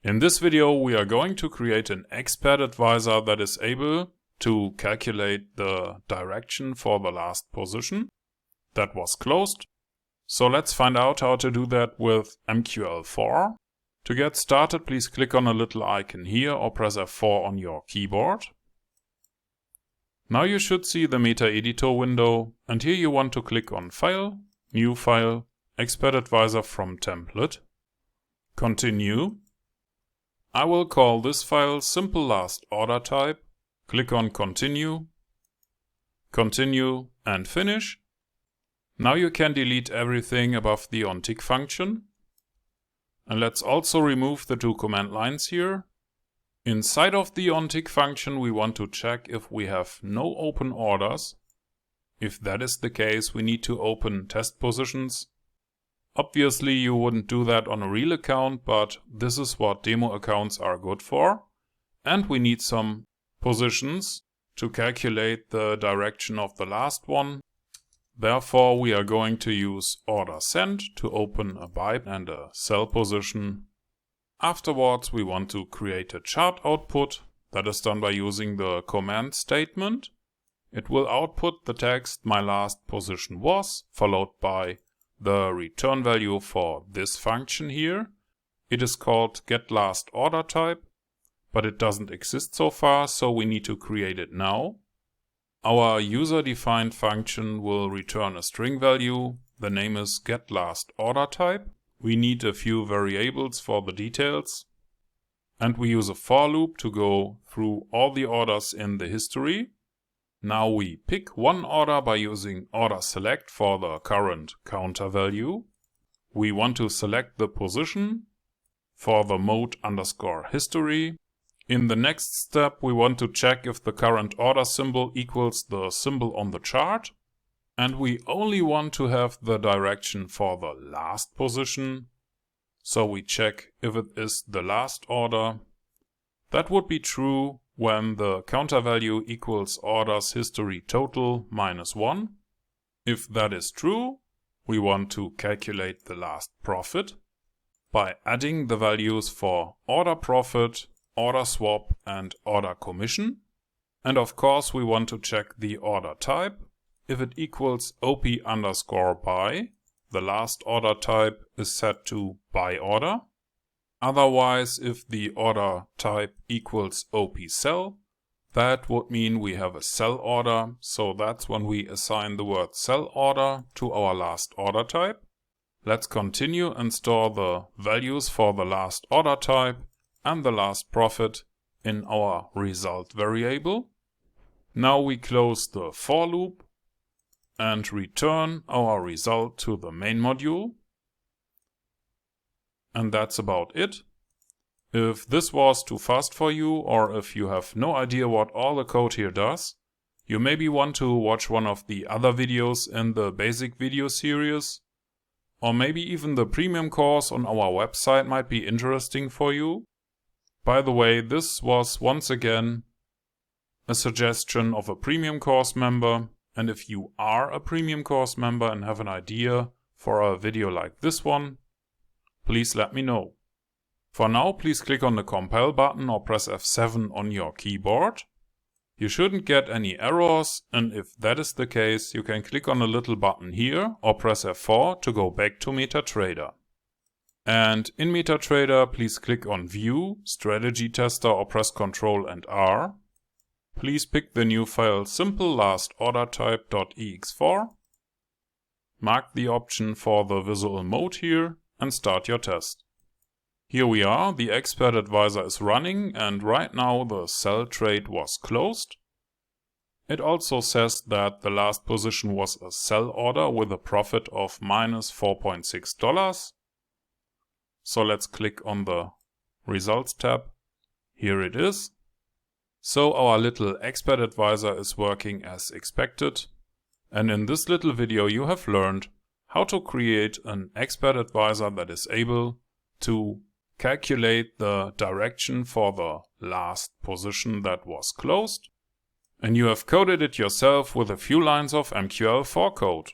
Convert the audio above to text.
In this video we are going to create an expert advisor that is able to calculate the direction for the last position that was closed. So let's find out how to do that with MQL4. To get started, please click on a little icon here or press F4 on your keyboard. Now you should see the Meta Editor window, and here you want to click on File, New File, Expert Advisor from Template. Continue. I will call this file Simple Last Order Type. Click on Continue. Continue and Finish. Now you can delete everything above the onTick function. And let's also remove the two command lines here. Inside of the onTick function we want to check if we have no open orders. If that is the case, we need to open test positions. Obviously you wouldn't do that on a real account, but this is what demo accounts are good for. And we need some positions to calculate the direction of the last one. Therefore we are going to use order send to open a buy and a sell position. Afterwards we want to create a chart output. That is done by using the command statement. It will output the text my last position was, followed by the return value for this function here. It is called getLastOrderType, but it doesn't exist so far, so we need to create it now. Our user-defined function will return a string value. The name is getLastOrderType. We need a few variables for the details. And we use a for loop to go through all the orders in the history. Now we pick one order by using order select for the current counter value. We want to select the position for the mode underscore history. In the next step we want to check if the current order symbol equals the symbol on the chart. And we only want to have the direction for the last position. So we check if it is the last order. That would be true when the counter value equals orders history total minus 1. If that is true, we want to calculate the last profit by adding the values for order profit, order swap and order commission. And of course we want to check the order type. If it equals OP underscore buy, the last order type is set to buy order. Otherwise, if the order type equals OP sell, that would mean we have a sell order, so that's when we assign the word sell order to our last order type. Let's continue and store the values for the last order type and the last profit in our result variable. Now we close the for loop and return our result to the main module. And that's about it. If this was too fast for you, or if you have no idea what all the code here does, you maybe want to watch one of the other videos in the basic video series. Or maybe even the premium course on our website might be interesting for you. By the way, this was once again a suggestion of a premium course member. And if you are a premium course member and have an idea for a video like this one, please let me know. For now, please click on the compile button or press F7 on your keyboard. You shouldn't get any errors, and if that is the case, you can click on the little button here or press F4 to go back to MetaTrader. And in MetaTrader, please click on View, Strategy Tester or press Ctrl and R. Please pick the new file Simple Last Order Type.ex4. Mark the option for the visual mode here and start your test. Here we are, the Expert Advisor is running and right now the sell trade was closed. It also says that the last position was a sell order with a profit of minus $4.6. So let's click on the Results tab. Here it is. So our little Expert Advisor is working as expected. And in this little video you have learned how to create an Expert Advisor that is able to calculate the direction for the last position that was closed. And you have coded it yourself with a few lines of MQL4 code.